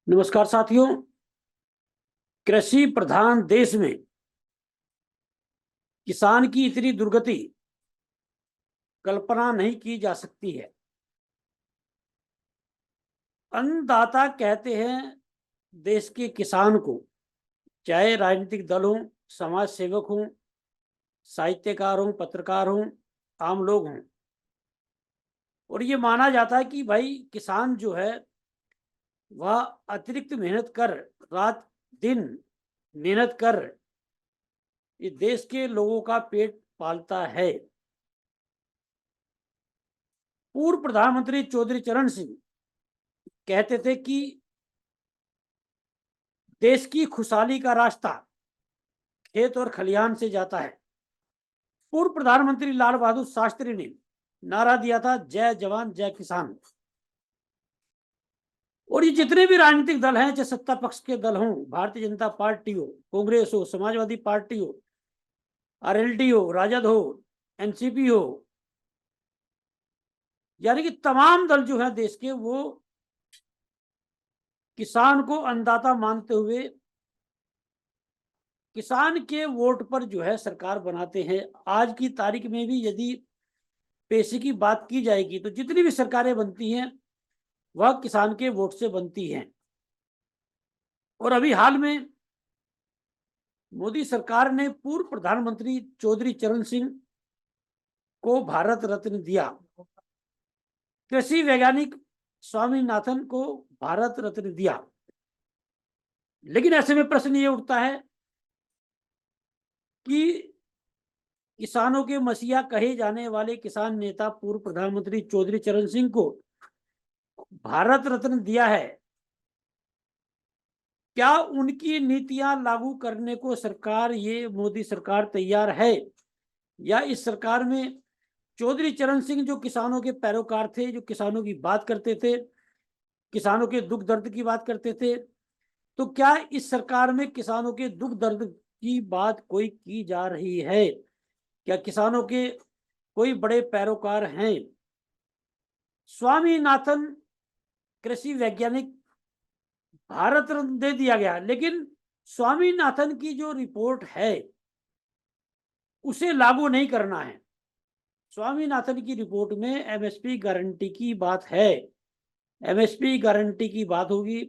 नमस्कार साथियों। कृषि प्रधान देश में किसान की इतनी दुर्गति कल्पना नहीं की जा सकती है। अन्नदाता कहते हैं देश के किसान को, चाहे राजनीतिक दल हो, समाज सेवक हो, साहित्यकार हो, पत्रकार हो, आम लोग हों। और ये माना जाता है कि भाई किसान जो है वह अतिरिक्त मेहनत कर, रात दिन मेहनत कर ये देश के लोगों का पेट पालता है। पूर्व प्रधानमंत्री चौधरी चरण सिंह कहते थे कि देश की खुशहाली का रास्ता खेत और खलिहान से जाता है। पूर्व प्रधानमंत्री लाल बहादुर शास्त्री ने नारा दिया था, जय जवान जय किसान। और ये जितने भी राजनीतिक दल हैं, चाहे सत्ता पक्ष के दल हों, भारतीय जनता पार्टी हो, कांग्रेस हो, समाजवादी पार्टी हो, आरएलडी हो, राजद हो, एनसीपी हो, यानी कि तमाम दल जो है देश के, वो किसान को अन्नदाता मानते हुए किसान के वोट पर जो है सरकार बनाते हैं। आज की तारीख में भी यदि पैसे की बात की जाएगी तो जितनी भी सरकारें बनती हैं वह किसान के वोट से बनती हैं। और अभी हाल में मोदी सरकार ने पूर्व प्रधानमंत्री चौधरी चरण सिंह को भारत रत्न दिया। कृषि वैज्ञानिक स्वामीनाथन को भारत रत्न दिया। लेकिन ऐसे में प्रश्न ये उठता है कि किसानों के मसीहा कहे जाने वाले किसान नेता पूर्व प्रधानमंत्री चौधरी चरण सिंह को भारत रत्न दिया है, क्या उनकी नीतियां लागू करने को सरकार, ये मोदी सरकार तैयार है? या इस सरकार में चौधरी चरण सिंह जो किसानों के पैरोकार थे, जो किसानों की बात करते थे, किसानों के दुख दर्द की बात करते थे, तो क्या इस सरकार में किसानों के दुख दर्द की बात कोई की जा रही है? क्या किसानों के कोई बड़े पैरोकार हैं? स्वामीनाथन कृषि वैज्ञानिक भारत रत्न दे दिया गया, लेकिन स्वामीनाथन की जो रिपोर्ट है उसे लागू नहीं करना है। स्वामीनाथन की रिपोर्ट में एमएसपी गारंटी की बात है। एमएसपी गारंटी की बात होगी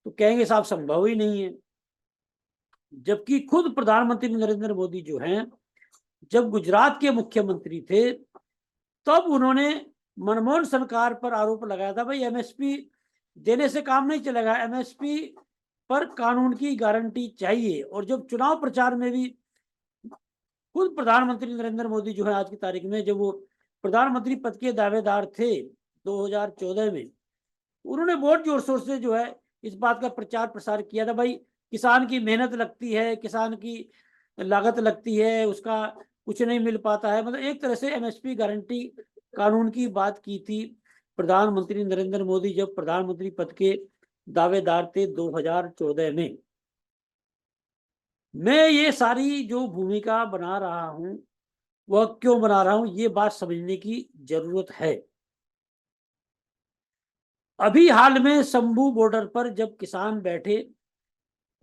तो कहेंगे साहब संभव ही नहीं है। जबकि खुद प्रधानमंत्री नरेंद्र मोदी जो हैं, जब गुजरात के मुख्यमंत्री थे तब उन्होंने मनमोहन सरकार पर आरोप लगाया था, भाई एमएसपी देने से काम नहीं चलेगा, एमएसपी पर कानून की गारंटी चाहिए। और जब चुनाव प्रचार में भी खुद प्रधानमंत्री नरेंद्र मोदी जो है आज की तारीख में, जब वो प्रधानमंत्री पद के दावेदार थे 2014 में, उन्होंने बहुत जोर शोर से जो है इस बात का प्रचार प्रसार किया था, भाई किसान की मेहनत लगती है, किसान की लागत लगती है, उसका कुछ नहीं मिल पाता है। मतलब एक तरह से एमएसपी गारंटी कानून की बात की थी प्रधानमंत्री नरेंद्र मोदी जब प्रधानमंत्री पद के दावेदार थे 2014 में। मैं ये सारी जो भूमिका बना रहा हूं वह क्यों बना रहा हूं, ये बात समझने की जरूरत है। अभी हाल में शंभू बॉर्डर पर जब किसान बैठे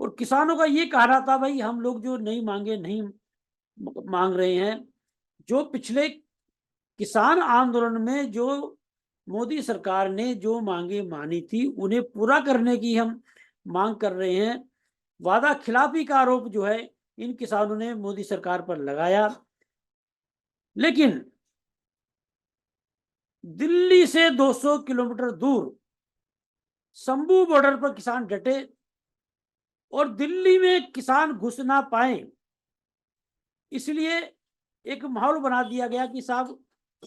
और किसानों का ये कहना था, भाई हम लोग जो नहीं मांगे नहीं मांग रहे हैं, जो पिछले किसान आंदोलन में जो मोदी सरकार ने जो मांगे मानी थी उन्हें पूरा करने की हम मांग कर रहे हैं। वादा खिलाफी का आरोप जो है इन किसानों ने मोदी सरकार पर लगाया। लेकिन दिल्ली से 200 किलोमीटर दूर शंभू बॉर्डर पर किसान डटे और दिल्ली में किसान घुस ना पाए, इसलिए एक माहौल बना दिया गया कि साहब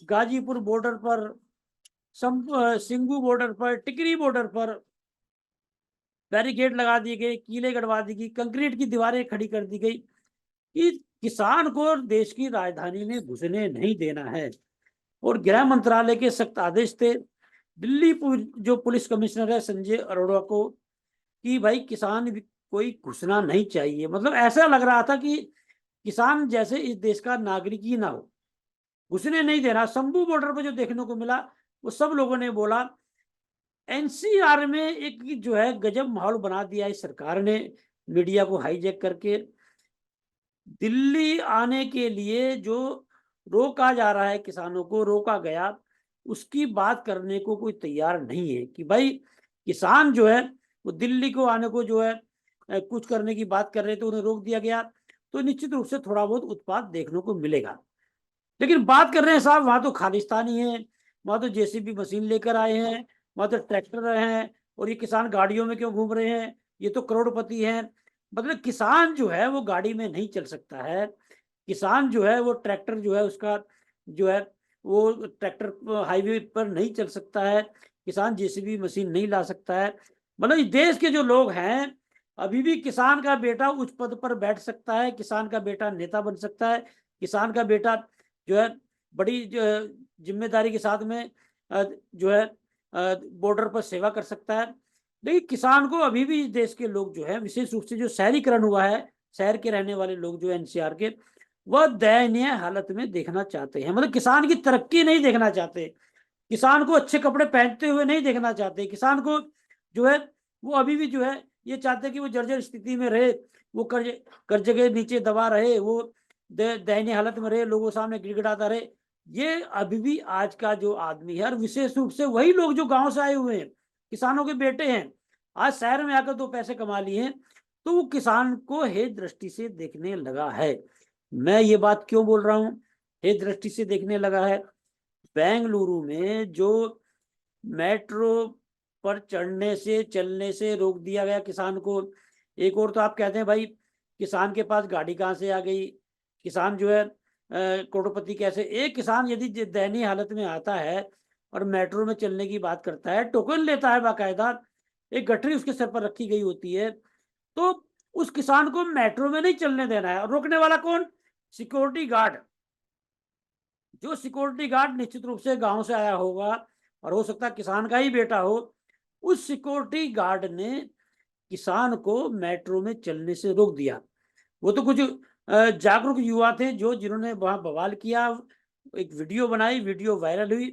गाजीपुर बॉर्डर पर, सिंगू बॉर्डर पर, टिकरी बॉर्डर पर बैरिकेड लगा दिए गए, कीले गड़वा दी गई, कंक्रीट की दीवारें खड़ी कर दी गई कि किसान को देश की राजधानी में घुसने नहीं देना है। और गृह मंत्रालय के सख्त आदेश थे दिल्ली जो पुलिस कमिश्नर है संजय अरोड़ा को कि भाई किसान कोई घुसना नहीं चाहिए। मतलब ऐसा लग रहा था कि किसान जैसे इस देश का नागरिक ही ना हो, घुसने नहीं देना। शंभू बॉर्डर पर जो देखने को मिला वो सब लोगों ने बोला एनसीआर में एक जो है गजब माहौल बना दिया है सरकार ने, मीडिया को हाईजैक करके। दिल्ली आने के लिए जो रोका जा रहा है, किसानों को रोका गया, उसकी बात करने को कोई तैयार नहीं है कि भाई किसान जो है वो दिल्ली को आने को जो है कुछ करने की बात कर रहे थे, उन्हें रोक दिया गया, तो निश्चित रूप से थोड़ा बहुत उत्पाद देखने को मिलेगा। लेकिन बात कर रहे हैं साहब, वहां तो खालिस्तानी है, वहां तो जेसीबी मशीन लेकर आए हैं, वहां तो ट्रैक्टर हैं, और ये किसान गाड़ियों में क्यों घूम रहे हैं, ये तो करोड़पति हैं। मतलब किसान जो है वो गाड़ी में नहीं चल सकता है, किसान जो है वो ट्रैक्टर जो है उसका जो है वो ट्रैक्टर हाईवे पर नहीं चल सकता है, किसान जेसीबी मशीन नहीं ला सकता है। मतलब इस देश के जो लोग हैं, अभी भी किसान का बेटा उच्च पद पर बैठ सकता है, किसान का बेटा नेता बन सकता है, किसान का बेटा जो है बड़ी जिम्मेदारी के साथ में जो है बॉर्डर पर सेवा कर सकता है। लेकिन किसान को अभी भी इस देश के लोग जो है, विशेष रूप से जो शहरीकरण हुआ है, शहर के रहने वाले लोग जो एनसीआर के, वह दयनीय हालत में देखना चाहते हैं। मतलब किसान की तरक्की नहीं देखना चाहते, किसान को अच्छे कपड़े पहनते हुए नहीं देखना चाहते, किसान को जो है वो अभी भी जो है ये चाहते कि वो जर्जर स्थिति में रहे, वो कर्ज के नीचे दबा रहे, वो दयनीय हालत में रहे, लोगों सामने गिड़गिड़ाता रहे। ये अभी भी आज का जो आदमी है, और विशेष रूप से वही लोग जो गांव से आए हुए हैं, किसानों के बेटे हैं, आज शहर में आकर 2 पैसे कमा लिए हैं, तो वो किसान को हे दृष्टि से देखने लगा है। मैं ये बात क्यों बोल रहा हूँ हे दृष्टि से देखने लगा है? बेंगलुरु में जो मेट्रो पर चढ़ने से चलने से रोक दिया गया किसान को, एक और तो आप कहते हैं भाई किसान के पास गाड़ी कहाँ से आ गई, किसान जो है करोड़पति कैसे? एक किसान यदि दयनीय हालत में आता है और मेट्रो में चलने की बात करता है, टोकन लेता है, बाकायदा एक गठरी उसके सर पर रखी गई होती है, तो उस किसान को मेट्रो में नहीं चलने देना है। और रोकने वाला कौन? Security guard. जो सिक्योरिटी गार्ड निश्चित रूप से गांव से आया होगा, और हो सकता है किसान का ही बेटा हो, उस सिक्योरिटी गार्ड ने किसान को मेट्रो में चलने से रोक दिया। वो तो कुछ जागरूक युवा थे जो जिन्होंने वहां बवाल किया, एक वीडियो बनाई, वीडियो वायरल हुई,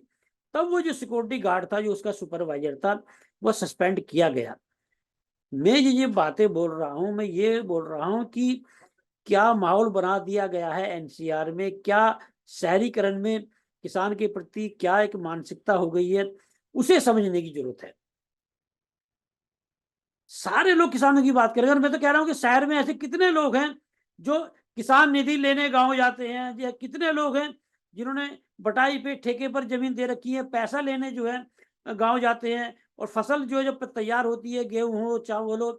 तब वो जो सिक्योरिटी गार्ड था, जो उसका सुपरवाइजर था, वो सस्पेंड किया गया। मैं ये बातें बोल रहा हूं, मैं ये बोल रहा हूं कि क्या माहौल बना दिया गया है एनसीआर में, क्या शहरीकरण में किसान के प्रति क्या एक मानसिकता हो गई है, उसे समझने की जरूरत है। सारे लोग किसानों की बात करेंगे, और मैं तो कह रहा हूं कि शहर में ऐसे कितने लोग हैं जो किसान निधि लेने गांव जाते हैं, या कितने लोग हैं जिन्होंने बटाई पे ठेके पर जमीन दे रखी है, पैसा लेने जो है गांव जाते हैं, और फसल जो जब तैयार होती है, गेहूं हो चावल हो,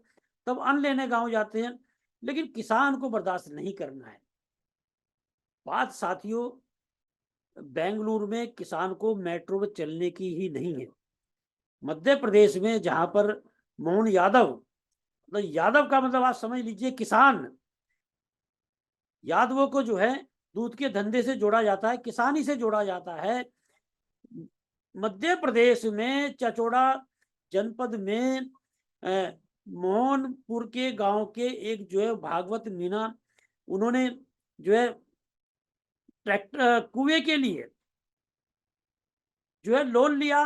तब अन्न लेने गांव जाते हैं। लेकिन किसान को बर्दाश्त नहीं करना है। बात साथियों बेंगलुरु में किसान को मेट्रो में चलने की ही नहीं है। मध्य प्रदेश में जहां पर मोहन यादव, मतलब यादव का मतलब आप समझ लीजिए किसान, यादवों को जो है दूध के धंधे से जोड़ा जाता है, किसानी से जोड़ा जाता है। मध्य प्रदेश में चचोड़ा जनपद में मोहनपुर के गांव के एक जो है भागवत मीना, उन्होंने जो है ट्रैक्टर कुएं के लिए जो है लोन लिया,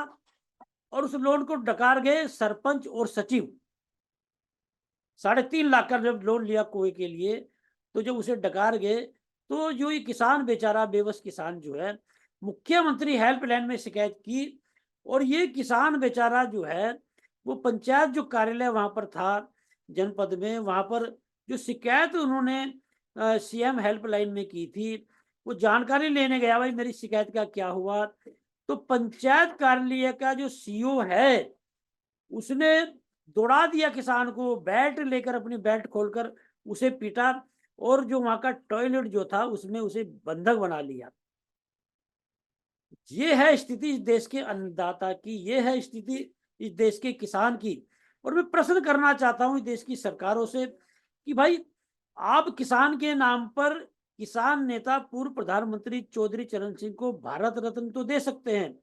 और उस लोन को डकार गए सरपंच और सचिव। 3.5 लाख का जब लोन लिया कुएं के लिए, तो जब उसे डकार गए, तो जो ये किसान बेचारा बेबस किसान जो है, मुख्यमंत्री हेल्पलाइन में शिकायत की, और ये किसान बेचारा जो है वो पंचायत जो कार्यालय वहां पर था जनपद में, वहां पर जो शिकायत उन्होंने सीएम हेल्पलाइन में की थी, वो जानकारी लेने गया, भाई मेरी शिकायत का क्या हुआ। तो पंचायत कार्यालय का जो सीईओ है, उसने दौड़ा दिया किसान को, बैट लेकर अपनी बैट खोलकर उसे पीटा, और जो वहां का टॉयलेट जो था उसमें उसे बंधक बना लिया। ये है स्थिति इस देश के अन्नदाता की, ये है स्थिति इस देश के किसान की। और मैं प्रश्न करना चाहता हूं इस देश की सरकारों से कि भाई आप किसान के नाम पर किसान नेता पूर्व प्रधानमंत्री चौधरी चरण सिंह को भारत रत्न तो दे सकते हैं,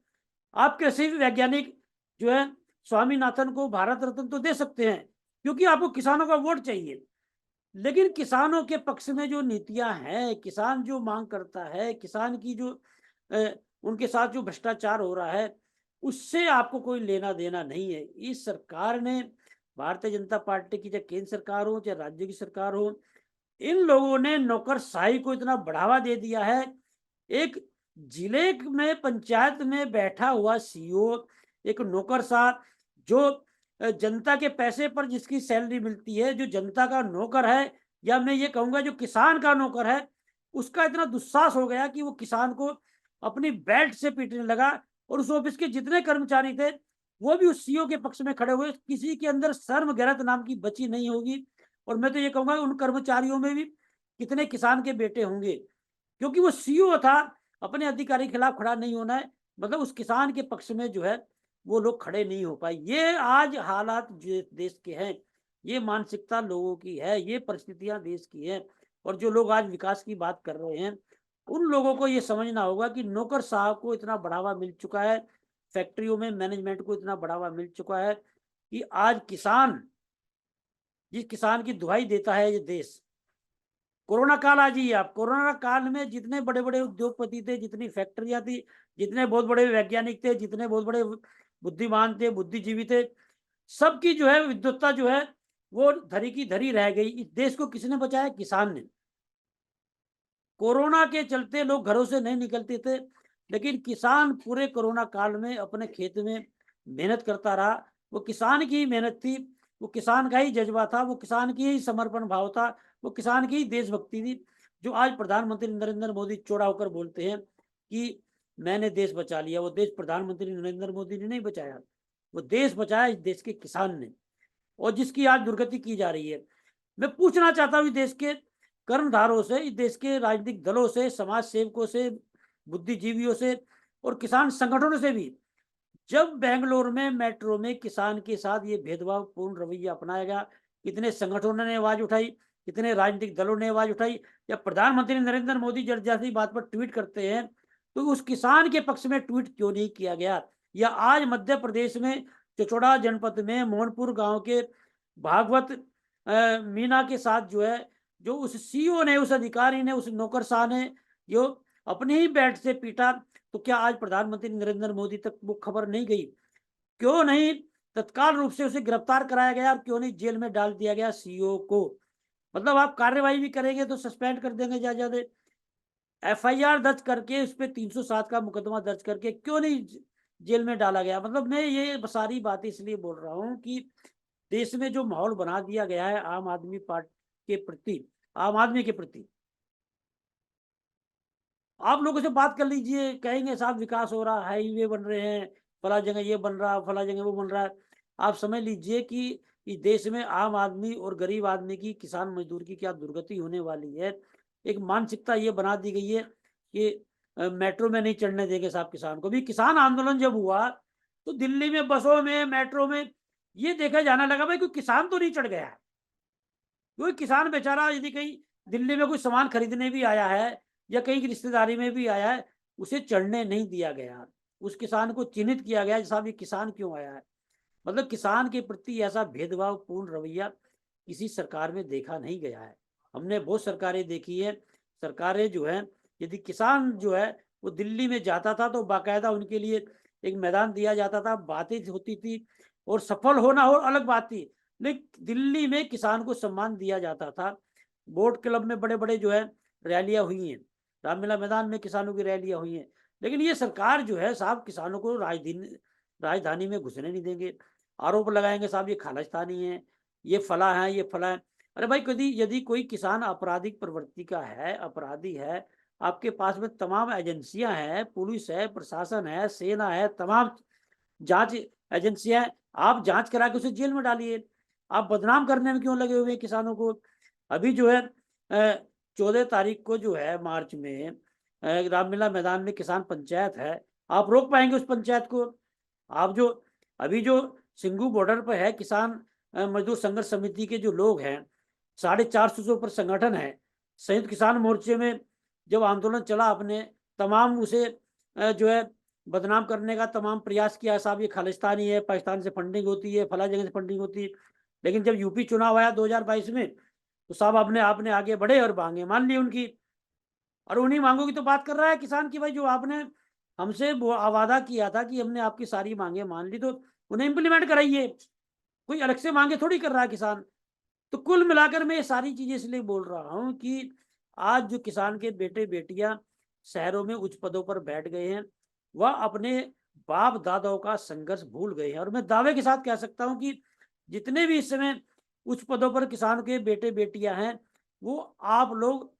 आप कृषि वैज्ञानिक जो है स्वामीनाथन को भारत रत्न तो दे सकते हैं, क्योंकि आपको किसानों का वोट चाहिए। लेकिन किसानों के पक्ष में जो नीतियां हैं, किसान जो मांग करता है, किसान की जो उनके साथ जो भ्रष्टाचार हो रहा है, उससे आपको कोई लेना देना नहीं है। इस सरकार ने, भारतीय जनता पार्टी की, चाहे केंद्र सरकार हो चाहे राज्य की सरकार हो, इन लोगों ने नौकरशाही को इतना बढ़ावा दे दिया है। एक जिले में पंचायत में बैठा हुआ सीईओ, एक नौकरशाह, जो जनता के पैसे पर जिसकी सैलरी मिलती है, जो जनता का नौकर है, या मैं ये कहूंगा जो किसान का नौकर है, उसका इतना दुस्साहस हो गया कि वो किसान को अपनी बेल्ट से पीटने लगा। और उस ऑफिस के जितने कर्मचारी थे वो भी उस सीईओ के पक्ष में खड़े हुए। किसी के अंदर शर्म गैरत नाम की बची नहीं होगी। और मैं तो ये कहूंगा उन कर्मचारियों में भी कितने किसान के बेटे होंगे, क्योंकि वो सीईओ था, अपने अधिकारी के खिलाफ खड़ा नहीं होना है, मतलब उस किसान के पक्ष में जो है वो लोग खड़े नहीं हो पाए। ये आज हालात जो देश के हैं, ये मानसिकता लोगों की है, ये परिस्थितियां देश की हैं। और जो लोग आज विकास की बात कर रहे हैं, उन लोगों को ये समझना होगा कि नौकरशाह को इतना बढ़ावा मिल चुका है, फैक्ट्रियों में मैनेजमेंट को इतना बढ़ावा मिल चुका है कि आज किसान, जिस किसान की दुहाई देता है ये देश। कोरोना काल आ जाइए आप, कोरोना काल में जितने बड़े बड़े उद्योगपति थे, जितनी फैक्ट्रियां थी, जितने बहुत बड़े वैज्ञानिक थे, जितने बहुत बड़े बुद्धिमान थे, बुद्धिजीवी थे, सबकी जो है विद्वत्ता जो है वो धरी की धरी रह गई। इस देश को किसने बचाया? किसान ने। कोरोना के चलते लोग घरों से नहीं निकलते थे, लेकिन किसान पूरे कोरोना काल में अपने खेत में मेहनत करता रहा। वो किसान की ही मेहनत थी, वो किसान का ही जज्बा था, वो किसान की ही समर्पण भाव था, वो किसान की ही देशभक्ति थी, जो आज प्रधानमंत्री नरेंद्र मोदी चौड़ा होकर बोलते हैं कि मैंने देश बचा लिया। वो देश प्रधानमंत्री नरेंद्र मोदी ने नहीं बचाया, वो देश बचाया इस देश के किसान ने, और जिसकी आज दुर्गति की जा रही है। मैं पूछना चाहता हूँ देश के कर्मधारों से, इस देश के राजनीतिक दलों से, समाज सेवकों से, बुद्धिजीवियों से और किसान संगठनों से भी, जब बेंगलोर में मेट्रो में किसान के साथ ये भेदभावपूर्ण रवैया अपनाया गया, कितने संगठनों ने आवाज उठाई, कितने राजनीतिक दलों ने आवाज उठाई। जब प्रधानमंत्री नरेंद्र मोदी जैसी बात पर ट्वीट करते हैं तो उस किसान के पक्ष में ट्वीट क्यों नहीं किया गया? या आज मध्य प्रदेश में चचोड़ा जनपद में मोहनपुर गांव के भागवत मीना के साथ जो है, जो उस सीईओ ने, उस अधिकारी ने, उस नौकरशाह ने जो अपने ही बैट से पीटा, तो क्या आज प्रधानमंत्री नरेंद्र मोदी तक वो खबर नहीं गई? क्यों नहीं तत्काल रूप से उसे गिरफ्तार कराया गया और क्यों नहीं जेल में डाल दिया गया सीईओ को? मतलब आप कार्यवाही भी करेंगे तो सस्पेंड कर देंगे ज्यादा, एफआईआर दर्ज करके उस पर 307 का मुकदमा दर्ज करके क्यों नहीं जेल में डाला गया? मतलब मैं ये सारी बातें इसलिए बोल रहा हूँ कि देश में जो माहौल बना दिया गया है आम आदमी पार्टी के प्रति, आम आदमी के प्रति, आप लोगों से बात कर लीजिए, कहेंगे साहब विकास हो रहा है, हाईवे बन रहे हैं, फला जगह ये बन रहा है, फला जगह वो बन रहा है। आप समझ लीजिए कि इस देश में आम आदमी और गरीब आदमी की, किसान मजदूर की क्या दुर्गति होने वाली है। एक मानसिकता ये बना दी गई है कि मेट्रो में नहीं चढ़ने देंगे साहब किसान को। भी किसान आंदोलन जब हुआ तो दिल्ली में बसों में, मेट्रो में ये देखा जाने लगा भाई कोई किसान तो नहीं चढ़ गया है। कोई किसान बेचारा यदि कहीं दिल्ली में कोई सामान खरीदने भी आया है या कहीं की रिश्तेदारी में भी आया है, उसे चढ़ने नहीं दिया गया। उस किसान को चिन्हित किया गया साहब ये किसान क्यों आया है। मतलब किसान के प्रति ऐसा भेदभावपूर्ण रवैया किसी सरकार में देखा नहीं गया है। हमने बहुत सरकारें देखी है। सरकारें जो है, यदि किसान जो है वो दिल्ली में जाता था तो बाकायदा उनके लिए एक मैदान दिया जाता था, बातें होती थी, और सफल होना हो अलग बात थी, लेकिन दिल्ली में किसान को सम्मान दिया जाता था। बोट क्लब में बड़े बड़े जो है रैलियां हुई हैं, रामलीला मैदान में किसानों की रैलियां हुई हैं। लेकिन ये सरकार जो है साहब किसानों को राजधानी में घुसने नहीं देंगे। आरोप लगाएंगे साहब ये खालिस्तानी है, ये फला है, ये फला है। अरे भाई कभी यदि कोई किसान आपराधिक प्रवृत्ति का है, अपराधी है, आपके पास में तमाम एजेंसियां हैं, पुलिस है, प्रशासन है, सेना है, तमाम जांच एजेंसियां, आप जांच करा के उसे जेल में डालिए। आप बदनाम करने में क्यों लगे हुए हैं किसानों को? अभी जो है 14 तारीख को जो है मार्च में रामलीला मैदान में किसान पंचायत है, आप रोक पाएंगे उस पंचायत को? आप जो अभी जो सिंगू बॉर्डर पर है किसान मजदूर संघर्ष समिति के जो लोग हैं, 450 से ऊपर संगठन है, संयुक्त किसान मोर्चे में जब आंदोलन चला, आपने तमाम उसे जो है बदनाम करने का तमाम प्रयास किया, साहब ये खालिस्तानी है, पाकिस्तान से फंडिंग होती है, फला जगह से फंडिंग होती है। लेकिन जब यूपी चुनाव आया 2022 में तो साहब आपने आपने आगे बढ़े और मांगे मान ली उनकी, और उन्हीं मांगों की तो बात कर रहा है किसान की। भाई जो आपने हमसे वादा किया था कि हमने आपकी सारी मांगे मान ली, तो उन्हें इम्प्लीमेंट कराइए। कोई अलग से मांगे थोड़ी कर रहा है किसान। तो कुल मिलाकर मैं ये सारी चीजें इसलिए बोल रहा हूँ कि आज जो किसान के बेटे बेटियां शहरों में उच्च पदों पर बैठ गए हैं, वह अपने बाप दादाओं का संघर्ष भूल गए हैं। और मैं दावे के साथ कह सकता हूँ कि जितने भी इस समय उच्च पदों पर किसान के बेटे बेटियां हैं, वो आप लोग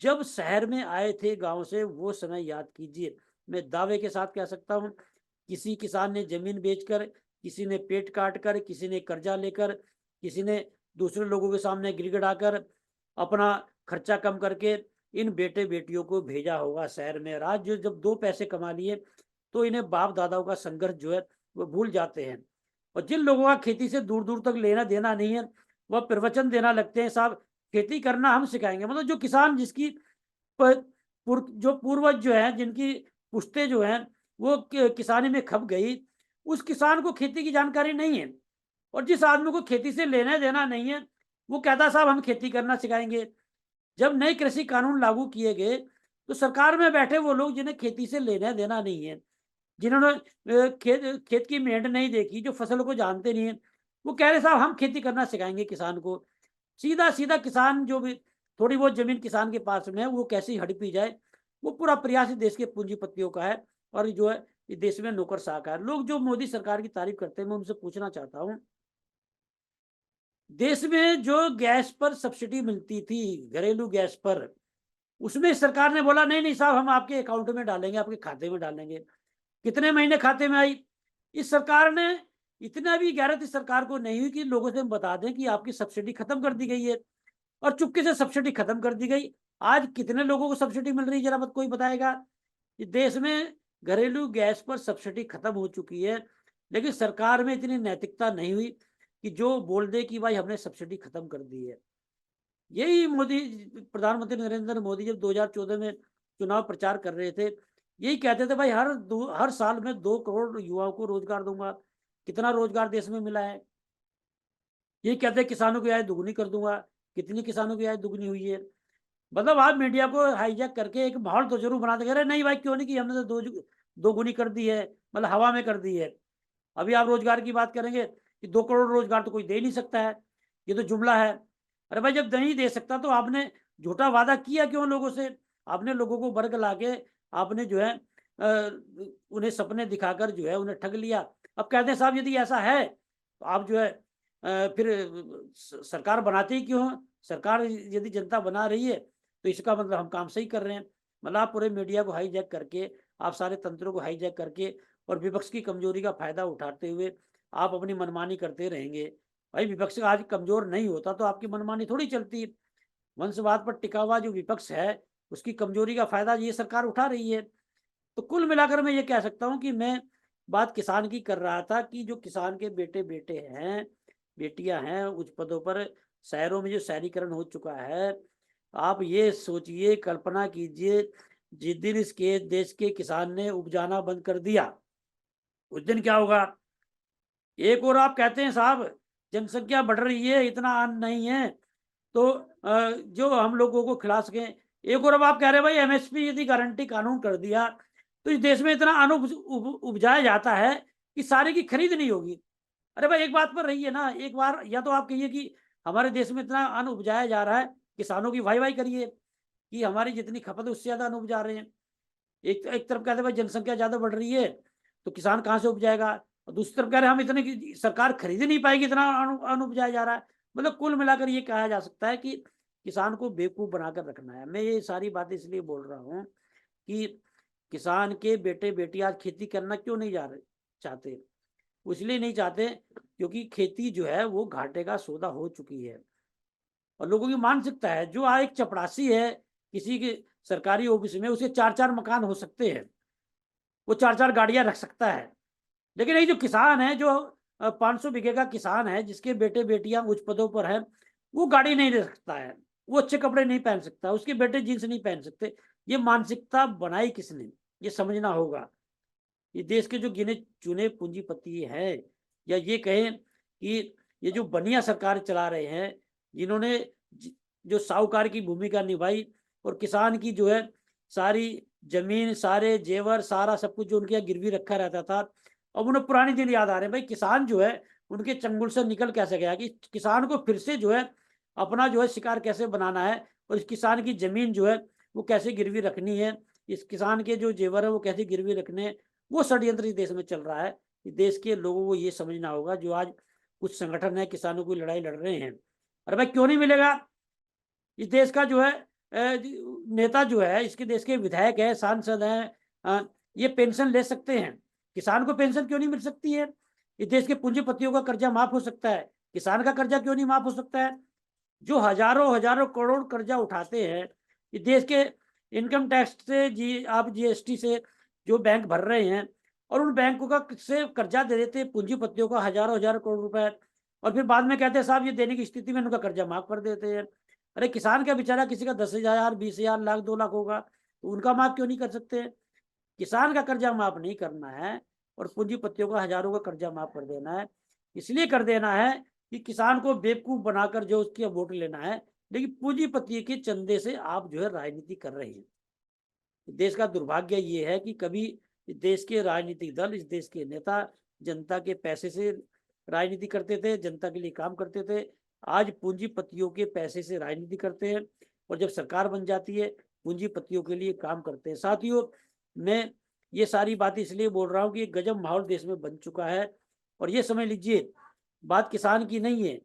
जब शहर में आए थे गांव से, वो समय याद कीजिए। मैं दावे के साथ कह सकता हूँ, किसी किसान ने जमीन बेचकर, किसी ने पेट काट कर, किसी ने कर्जा लेकर, किसी ने दूसरे लोगों के सामने गिड़गिड़ाकर अपना खर्चा कम करके इन बेटे बेटियों को भेजा होगा शहर में। और आज जो जब दो पैसे कमा लिए, तो इन्हें बाप दादाओं का संघर्ष जो है वो भूल जाते हैं। और जिन लोगों का खेती से दूर दूर तक लेना देना नहीं है, वह प्रवचन देना लगते हैं, साहब खेती करना हम सिखाएंगे। मतलब जो किसान जिसकी जो पूर्वज जो है, जिनकी पुश्ते जो हैं वो किसानी में खप गई, उस किसान को खेती की जानकारी नहीं है। और जिस आदमी को खेती से लेना देना नहीं है, वो कहता साहब हम खेती करना सिखाएंगे। जब नए कृषि कानून लागू किए गए, तो सरकार में बैठे वो लोग जिन्हें खेती से लेना देना नहीं है, जिन्होंने खेत खेत की मेहनत नहीं देखी, जो फसल को जानते नहीं है, वो कह रहे साहब हम खेती करना सिखाएंगे किसान को। सीधा सीधा किसान जो भी थोड़ी बहुत जमीन किसान के पास में है, वो कैसे हड़पी जाए, वो पूरा प्रयास इस देश के पूंजीपतियों का है। और जो है इस देश में नौकरशाह का है। लोग जो मोदी सरकार की तारीफ करते हैं, मैं उनसे पूछना चाहता हूँ, देश में जो गैस पर सब्सिडी मिलती थी, घरेलू गैस पर, उसमें सरकार ने बोला नहीं नहीं साहब हम आपके अकाउंट में डालेंगे, आपके खाते में डालेंगे। कितने महीने खाते में आई? इस सरकार ने इतना भी गैरत इस सरकार को नहीं हुई कि लोगों से हम बता दें कि आपकी सब्सिडी खत्म कर दी गई है, और चुपके से सब्सिडी खत्म कर दी गई। आज कितने लोगों को सब्सिडी मिल रही है, जरा मत कोई बताएगा? इस देश में घरेलू गैस पर सब्सिडी खत्म हो चुकी है, लेकिन सरकार में इतनी नैतिकता नहीं हुई कि जो बोल दे कि भाई हमने सब्सिडी खत्म कर दी है। यही मोदी, प्रधानमंत्री नरेंद्र मोदी जब 2014 में चुनाव प्रचार कर रहे थे, यही कहते थे भाई हर साल में 2 करोड़ युवाओं को रोजगार दूंगा। कितना रोजगार देश में मिला है? यही कहते हैं किसानों की आय दुगनी कर दूंगा। कितनी किसानों की आय दुगनी हुई है? मतलब आप मीडिया को हाईजैक करके एक माहौल तो जरूर बना देंगे, नहीं भाई क्यों नहीं की, हमने तो दो गुनी कर दी है, मतलब हवा में कर दी है। अभी आप रोजगार की बात करेंगे कि 2 करोड़ रोजगार तो कोई दे नहीं सकता है, ये तो जुमला है। अरे भाई जब नहीं दे सकता तो आपने झूठा वादा किया क्यों लोगों से? आपने लोगों को वर्ग लाके आपने जो है उन्हें सपने दिखाकर जो है उन्हें ठग लिया। अब कहते हैं साहब यदि ऐसा है तो आप जो है फिर सरकार बनाते ही क्यों हैं? सरकार यदि जनता बना रही है तो इसका मतलब हम काम सही कर रहे हैं। मतलब आप पूरे मीडिया को हाईजैक करके, आप सारे तंत्रों को हाईजैक करके और विपक्ष की कमजोरी का फायदा उठाते हुए आप अपनी मनमानी करते रहेंगे। भाई विपक्ष आज कमजोर नहीं होता तो आपकी मनमानी थोड़ी चलती। वंशवाद पर टिका हुआ जो विपक्ष है, उसकी कमजोरी का फायदा ये सरकार उठा रही है। तो कुल मिलाकर मैं ये कह सकता हूँ कि मैं बात किसान की कर रहा था कि जो किसान के बेटे बेटे हैं, बेटियां हैं उच्च पदों पर, शहरों में जो शहरीकरण हो चुका है, आप ये सोचिए, कल्पना कीजिए, जिस दिन इसके देश के किसान ने उपजाना बंद कर दिया, उस दिन क्या होगा? एक और आप कहते हैं साहब जनसंख्या बढ़ रही है, इतना अन्न नहीं है तो जो हम लोगों को खिला सकें। एक और अब आप कह रहे हैं भाई एमएसपी यदि गारंटी कानून कर दिया तो इस देश में इतना अन्न उपजाया जाता है कि सारे की खरीद नहीं होगी। अरे भाई एक बात पर रही है ना, एक बार या तो आप कहिए कि हमारे देश में इतना अन्न उपजाया जा रहा है, किसानों की वाई वाई करिए कि हमारी जितनी खपत है उससे ज्यादा अन्न उपजा रहे हैं। एक तरफ कहते हैं भाई जनसंख्या ज्यादा बढ़ रही है तो किसान कहाँ से उपजाएगा, और दूसरी तरफ कह रहे हैं हम इतने सरकार खरीद ही नहीं पाएगी, इतना अन्न उपजाया जा रहा है। मतलब कुल मिलाकर ये कहा जा सकता है कि किसान को बेवकूफ बनाकर रखना है। मैं ये सारी बातें इसलिए बोल रहा हूँ कि किसान के बेटे बेटी आज खेती करना क्यों नहीं जा रहे चाहते? वो इसलिए नहीं चाहते क्योंकि खेती जो है वो घाटे का सौदा हो चुकी है। और लोगों की मानसिकता है, जो एक चपरासी है किसी के सरकारी ऑफिस में, उसके 4-4 मकान हो सकते हैं, वो 4-4 गाड़ियां रख सकता है। लेकिन ये जो किसान है, जो 500 बीघे का किसान है, जिसके बेटे बेटियां उच्च पदों पर हैं, वो गाड़ी नहीं ले सकता है, वो अच्छे कपड़े नहीं पहन सकता, उसके बेटे जींस नहीं पहन सकते। ये मानसिकता बनाई किसने? ये समझना होगा। ये देश के जो गिने चुने पूंजीपति हैं, या ये कहें कि ये जो बनिया सरकार चला रहे हैं, जिन्होंने जो साहूकार की भूमिका निभाई और किसान की जो है सारी जमीन, सारे जेवर, सारा सब कुछ जो उनके यहाँ गिरवी रखा रहता था। अब उन्हें पुराने दिन याद आ रहे हैं। भाई किसान जो है उनके चंगुल से निकल कैसे गया कि किसान को फिर से जो है अपना जो है शिकार कैसे बनाना है, और इस किसान की जमीन जो है वो कैसे गिरवी रखनी है, इस किसान के जो जेवर है वो कैसे गिरवी रखने हैं, वो षड्यंत्र इस देश में चल रहा है। देश के लोगों को ये समझना होगा, जो आज कुछ संगठन है किसानों की लड़ाई लड़ रहे हैं। अरे भाई क्यों नहीं मिलेगा? इस देश का जो है नेता जो है, इसके देश के विधायक है, सांसद हैं, ये पेंशन ले सकते हैं। किसान को पेंशन क्यों नहीं मिल सकती है? इस देश के पूंजीपतियों का कर्जा माफ हो सकता है, किसान का कर्जा क्यों नहीं माफ हो सकता है? जो हजारों हजारों करोड़ कर्जा उठाते हैं इस देश के इनकम टैक्स से, आप जीएसटी से जो बैंक भर रहे हैं, और उन बैंकों का से कर्जा दे देते हैं पूंजीपतियों का हजारों हजारों करोड़ रुपए, और फिर बाद में कहते हैं साहब ये देने की स्थिति में उनका कर्जा माफ कर देते हैं। अरे किसान का बेचारा, किसी का 10,000, 20,000, लाख, 2 लाख होगा, तो उनका माफ क्यों नहीं कर सकते? किसान का कर्जा माफ नहीं करना है और पूंजीपतियों का हजारों का कर्जा माफ कर देना है। इसलिए कर देना है कि किसान को बेवकूफ बनाकर जो उसकी वोट लेना है, लेकिन पूंजीपति के चंदे से आप जो है राजनीति कर रहे हैं। देश का दुर्भाग्य ये है कि कभी इस देश के राजनीतिक दल, इस देश के नेता जनता के पैसे से राजनीति करते थे, जनता के लिए काम करते थे। आज पूंजीपतियों के पैसे से राजनीति करते हैं, और जब सरकार बन जाती है पूंजीपतियों के लिए काम करते हैं। साथियों, मैं ये सारी बातें इसलिए बोल रहा हूँ कि गजब माहौल देश में बन चुका है, और ये समझ लीजिए बात किसान की नहीं है।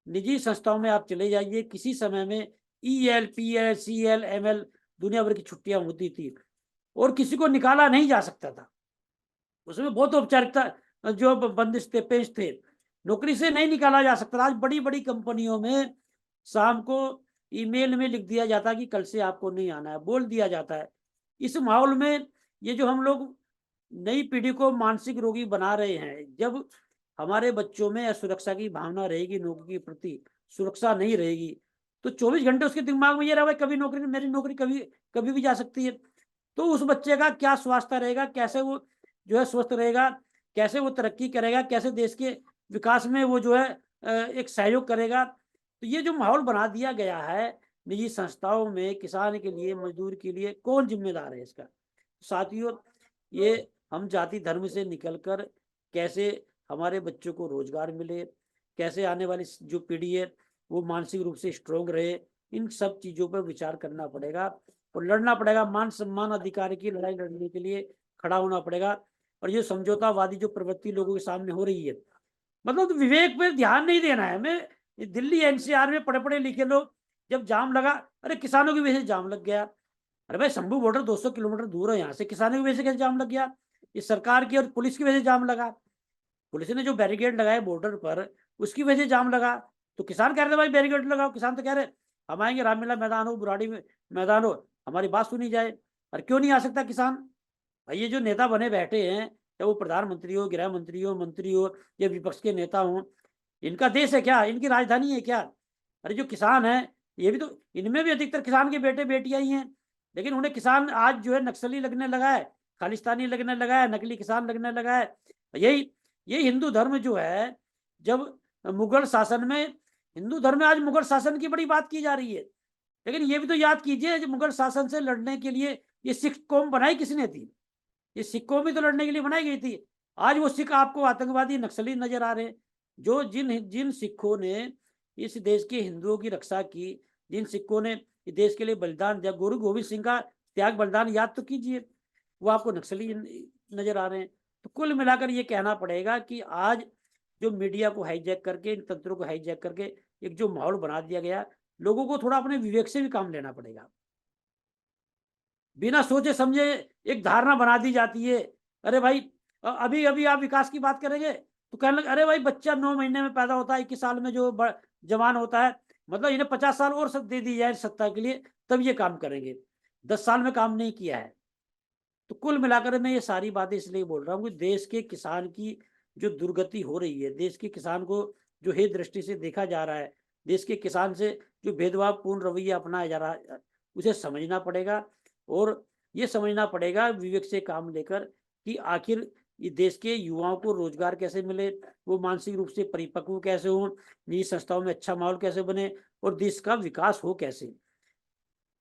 निजी संस्थाओं में आप चले जाइए, किसी समय में EL, PL, CL, ML दुनिया भर की छुट्टियां होती थी, और किसी को निकाला नहीं जा सकता था। उसमें बहुत औपचारिकता, जो बंदिश थे, पेश थे, नौकरी से नहीं निकाला जा सकता। आज बड़ी बड़ी कंपनियों में शाम को ईमेल में लिख दिया जाता है कि कल से आपको नहीं आना है, बोल दिया जाता है। इस माहौल में ये जो हम लोग नई पीढ़ी को मानसिक रोगी बना रहे हैं, जब हमारे बच्चों में असुरक्षा की भावना रहेगी, नौकरी के प्रति सुरक्षा नहीं रहेगी, तो 24 घंटे उसके दिमाग में ये रहा, कभी नौकरी, मेरी नौकरी कभी कभी भी जा सकती है। तो उस बच्चे का क्या स्वास्थ्य रहेगा, कैसे वो जो है स्वस्थ रहेगा, कैसे वो तरक्की करेगा, कैसे देश के विकास में वो जो है एक सहयोग करेगा? तो ये जो माहौल बना दिया गया है निजी संस्थाओं में किसान के लिए, मजदूर के लिए, कौन जिम्मेदार है इसका? साथियों, ये हम जाति धर्म से निकलकर कैसे हमारे बच्चों को रोजगार मिले, कैसे आने वाली जो पीढ़ी है वो मानसिक रूप से स्ट्रोंग रहे, इन सब चीजों पर विचार करना पड़ेगा, और लड़ना पड़ेगा। मान सम्मान अधिकार की लड़ाई लड़ने के लिए खड़ा होना पड़ेगा। और ये समझौतावादी जो प्रवृत्ति लोगों के सामने हो रही है, मतलब तो विवेक पे ध्यान नहीं देना है। मैं दिल्ली NCR में पढ़े पढ़े लिखे लोग, जब जाम लगा, अरे किसानों की वजह से जाम लग गया। अरे भाई शंभू बॉर्डर 200 किलोमीटर दूर है यहाँ से, किसानों की वजह से कैसे जाम लग गया? इस सरकार की और पुलिस की वजह से जाम लगा। पुलिस ने जो बैरिकेड लगाए बॉर्डर पर, उसकी वजह से जाम लगा। तो किसान कह रहे थे भाई बैरिकेड लगाओ, किसान तो कह रहे हम आएंगे, रामलीला मैदान हो, बुराड़ी में मैदान हो, हमारी बात सुनी जाए। और क्यों नहीं आ सकता किसान? भाई ये जो नेता बने बैठे हैं, चाहे वो प्रधानमंत्री हो, गृह मंत्री हो, मंत्री हो, या विपक्ष के नेता हो, इनका देश है क्या? इनकी राजधानी है क्या? अरे जो किसान है, ये भी तो, इनमें भी अधिकतर किसान के बेटे बेटियां ही हैं, लेकिन उन्हें किसान आज जो है नक्सली लगने लगा है, खालिस्तानी लगने लगा है, नकली किसान लगने लगा है। यही हिंदू धर्म जो है, जब मुगल शासन में, हिंदू धर्म में आज मुगल शासन की बड़ी बात की जा रही है, लेकिन ये भी तो याद कीजिए, जब मुगल शासन से लड़ने के लिए ये सिख कौम बनाई किसने थी? ये सिख कौम भी तो लड़ने के लिए बनाई गई थी। आज वो सिख आपको आतंकवादी, नक्सली नजर आ रहे हैं। जो जिन जिन सिखों ने इस देश के हिंदुओं की रक्षा की, जिन सिखों ने इस देश के लिए बलिदान दिया, गुरु गोविंद सिंह का त्याग बलिदान याद तो कीजिए, वो आपको नक्सली नजर आ रहे हैं। तो कुल मिलाकर ये कहना पड़ेगा कि आज जो मीडिया को हाईजैक करके, इन तंत्रों को हाईजैक करके एक जो माहौल बना दिया गया, लोगों को थोड़ा अपने विवेक से भी काम लेना पड़ेगा। बिना सोचे समझे एक धारणा बना दी जाती है, अरे भाई अभी अभी आप विकास की बात करेंगे तो कहने लगे अरे भाई बच्चा 9 महीने में पैदा होता है, 21 साल में जो जवान होता है, मतलब इन्हें 50 साल और दे दी जाए सत्ता के लिए, तब ये काम करेंगे। 10 साल में काम नहीं किया है। तो कुल मिलाकर मैं ये सारी बातें इसलिए बोल रहा हूँ कि देश के किसान की जो दुर्गति हो रही है, देश के किसान को जो हे दृष्टि से देखा जा रहा है, देश के किसान से जो भेदभावपूर्ण रवैया अपनाया जा रहा है, उसे समझना पड़ेगा। और ये समझना पड़ेगा विवेक से काम लेकर कि आखिर ये देश के युवाओं को रोजगार कैसे मिले, वो मानसिक रूप से परिपक्व कैसे हों, निजी संस्थाओं में अच्छा माहौल कैसे बने, और देश का विकास हो कैसे।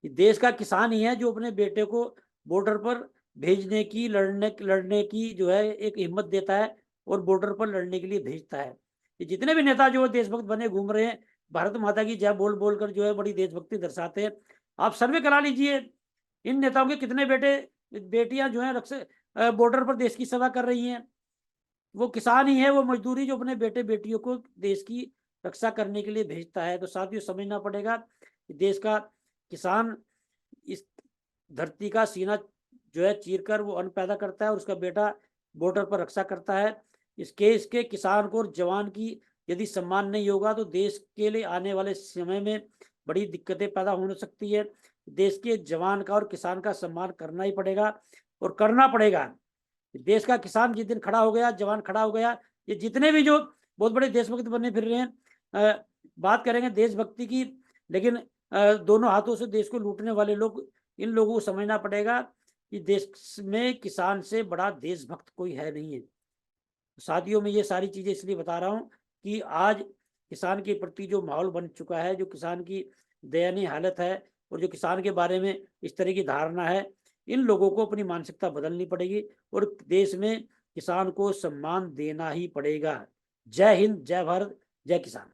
देश का किसान ही है जो अपने बेटे को बॉर्डर पर भेजने की, लड़ने की जो है एक हिम्मत देता है और बॉर्डर पर लड़ने के लिए भेजता है। ये जितने भी नेता जो देशभक्त बने घूम रहे हैं, भारत माता की जय बोल बोल कर जो है बड़ी देशभक्ति दर्शाते हैं। आप सर्वे करा लीजिए, इन नेताओं के कितने बेटे बेटियां जो है बॉर्डर पर देश की सेवा कर रही हैं। वो किसान ही है, वो मजदूरी जो अपने बेटे बेटियों को देश की रक्षा करने के लिए भेजता है। तो साथियों, समझना पड़ेगा कि देश का किसान इस धरती का सीना जो है चीरकर वो अन्न पैदा करता है और उसका बेटा बॉर्डर पर रक्षा करता है। इसके किसान को और जवान की यदि सम्मान नहीं होगा तो देश के लिए आने वाले समय में बड़ी दिक्कतें पैदा हो सकती है। देश के जवान का और किसान का सम्मान करना ही पड़ेगा और करना पड़ेगा। देश का किसान जिस दिन खड़ा हो गया, जवान खड़ा हो गया, ये जितने भी जो बहुत बड़े देशभक्त बने फिर रहे हैं, बात करेंगे देशभक्ति की, लेकिन दोनों हाथों से देश को लूटने वाले लोग, इन लोगों को समझना पड़ेगा कि देश में किसान से बड़ा देशभक्त कोई है नहीं है। साथियों, में ये सारी चीजें इसलिए बता रहा हूँ कि आज किसान के प्रति जो माहौल बन चुका है, जो किसान की दयनीय हालत है और जो किसान के बारे में इस तरह की धारणा है, इन लोगों को अपनी मानसिकता बदलनी पड़ेगी और देश में किसान को सम्मान देना ही पड़ेगा। जय हिंद, जय भारत, जय किसान।